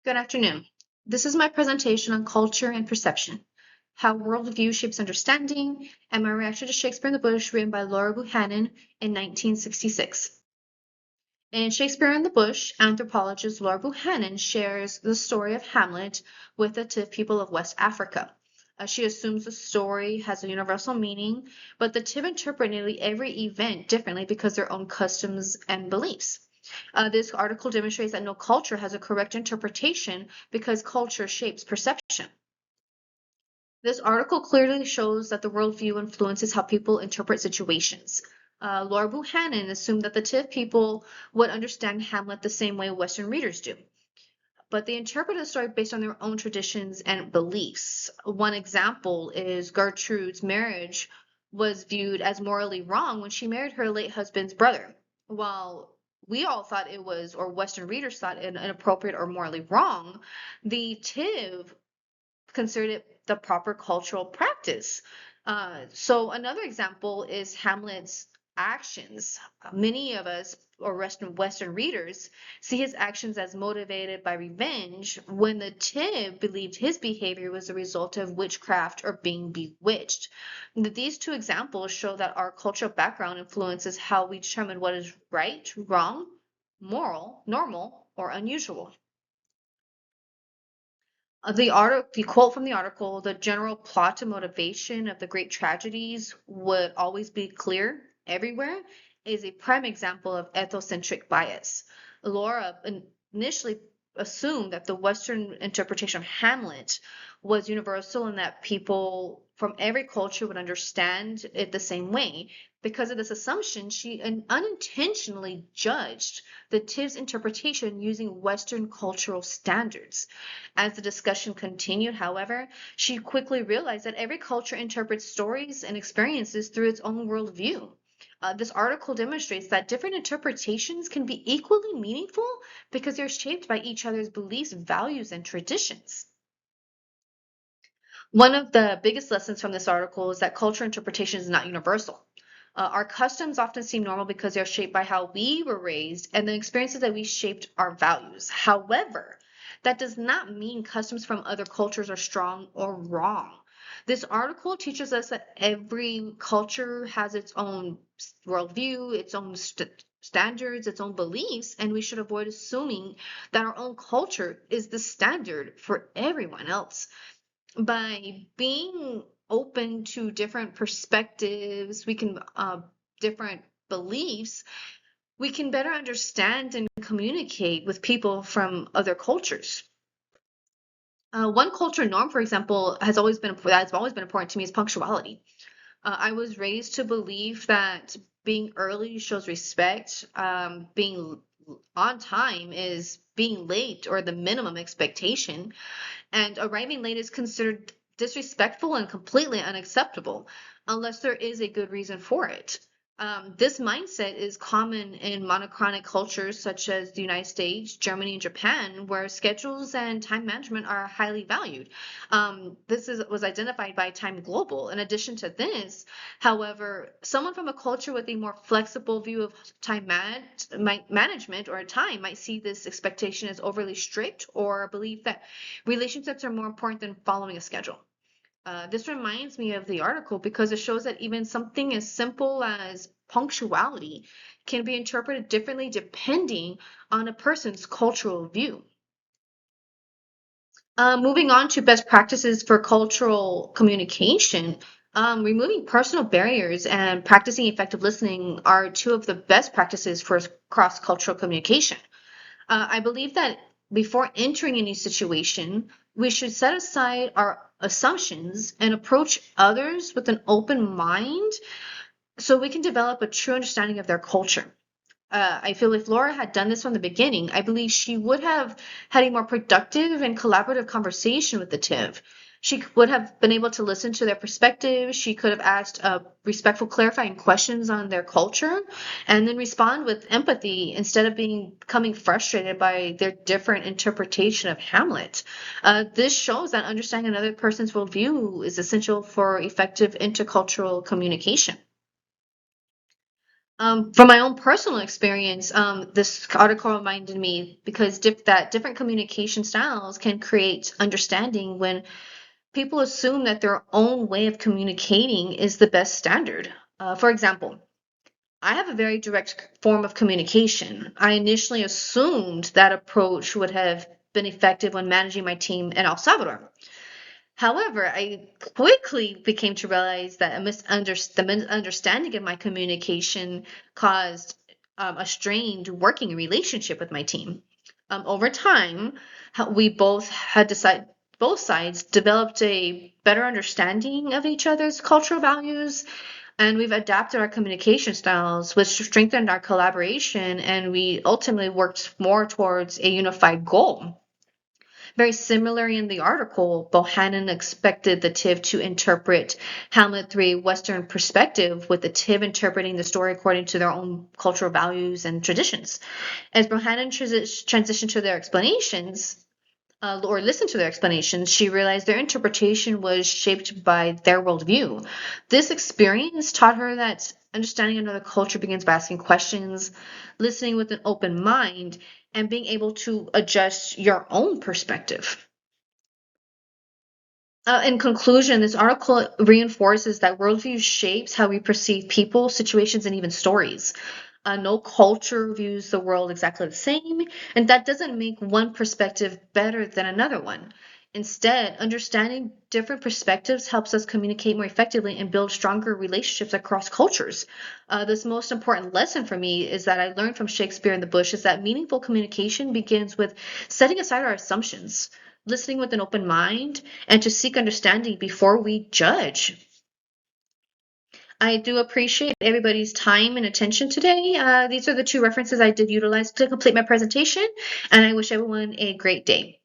Good afternoon. This is my presentation on culture and perception, how worldview shapes understanding, and my reaction to Shakespeare in the Bush, written by Laura Buchanan in 1966. In Shakespeare in the Bush, anthropologist Laura Buchanan shares the story of Hamlet with the Tiv people of West Africa. She assumes the story has a universal meaning, but the Tiv interpret nearly every event differently because of their own customs and beliefs. This article demonstrates that no culture has a correct interpretation because culture shapes perception. This article clearly shows that the worldview influences how people interpret situations. Laura Buchanan assumed that the Tiv people would understand Hamlet the same way Western readers do, but they interpret the story based on their own traditions and beliefs. One example is Gertrude's marriage was viewed as morally wrong when she married her late husband's brother. While we all thought it was, or Western readers thought it inappropriate or morally wrong, the Tiv considered it the proper cultural practice. So another example is Hamlet's actions. Many of us, or Western readers, see his actions as motivated by revenge when the Tiv believed his behavior was the result of witchcraft or being bewitched. These two examples show that our cultural background influences how we determine what is right, wrong, moral, normal, or unusual. The quote from the article, the general plot and motivation of the great tragedies would always be clear everywhere, is a prime example of ethnocentric bias. Laura initially assumed that the Western interpretation of Hamlet was universal and that people from every culture would understand it the same way. Because of this assumption, she unintentionally judged the Tiv's interpretation using Western cultural standards. As the discussion continued, however, she quickly realized that every culture interprets stories and experiences through its own worldview. This article demonstrates that different interpretations can be equally meaningful because they're shaped by each other's beliefs, values, and traditions. One of the biggest lessons from this article is that culture interpretation is not universal. Our customs often seem normal because they're shaped by how we were raised and the experiences that we shaped our values. However, that does not mean customs from other cultures are strong or wrong. This article teaches us that every culture has its own worldview, its own standards, its own beliefs, and we should avoid assuming that our own culture is the standard for everyone else. By being open to different perspectives, different beliefs, we can better understand and communicate with people from other cultures. One culture norm, for example, that's always been important to me is punctuality. I was raised to believe that being early shows respect. Being on time is being late or the minimum expectation, and arriving late is considered disrespectful and completely unacceptable unless there is a good reason for it. This mindset is common in monochronic cultures such as the United States, Germany, and Japan, where schedules and time management are highly valued. Was identified by Time Global. In addition to this, however, someone from a culture with a more flexible view of management or time might see this expectation as overly strict or believe that relationships are more important than following a schedule. This reminds me of the article because it shows that even something as simple as punctuality can be interpreted differently depending on a person's cultural view. Moving on to best practices for cultural communication, removing personal barriers and practicing effective listening are two of the best practices for cross-cultural communication. I believe that before entering any situation, we should set aside our assumptions and approach others with an open mind so we can develop a true understanding of their culture. I feel if Laura had done this from the beginning, I believe she would have had a more productive and collaborative conversation with the Tiv. She would have been able to listen to their perspective. She could have asked respectful, clarifying questions on their culture and then respond with empathy instead of becoming frustrated by their different interpretation of Hamlet. This shows that understanding another person's worldview is essential for effective intercultural communication. From my own personal experience, this article reminded me because that different communication styles can create understanding when people assume that their own way of communicating is the best standard. For example, I have a very direct form of communication. I initially assumed that approach would have been effective when managing my team in El Salvador. However, I quickly became to realize that the misunderstanding of my communication caused a strained working relationship with my team. Over time, we both had decided, both sides developed a better understanding of each other's cultural values, and we've adapted our communication styles, which strengthened our collaboration, and we ultimately worked more towards a unified goal. Very similar in the article, Bohannon expected the Tiv to interpret Hamlet through a Western perspective, with the Tiv interpreting the story according to their own cultural values and traditions. As Bohannon transitioned to their explanations, or listened to their explanations, she realized their interpretation was shaped by their worldview. This experience taught her that understanding another culture begins by asking questions, listening with an open mind, and being able to adjust your own perspective. In conclusion, this article reinforces that worldview shapes how we perceive people, situations, and even stories. No culture views the world exactly the same, and that doesn't make one perspective better than another one. Instead, understanding different perspectives helps us communicate more effectively and build stronger relationships across cultures. This most important lesson for me is that I learned from Shakespeare in the Bush is that meaningful communication begins with setting aside our assumptions, listening with an open mind, and to seek understanding before we judge. I do appreciate everybody's time and attention today. These are the two references I did utilize to complete my presentation, and I wish everyone a great day.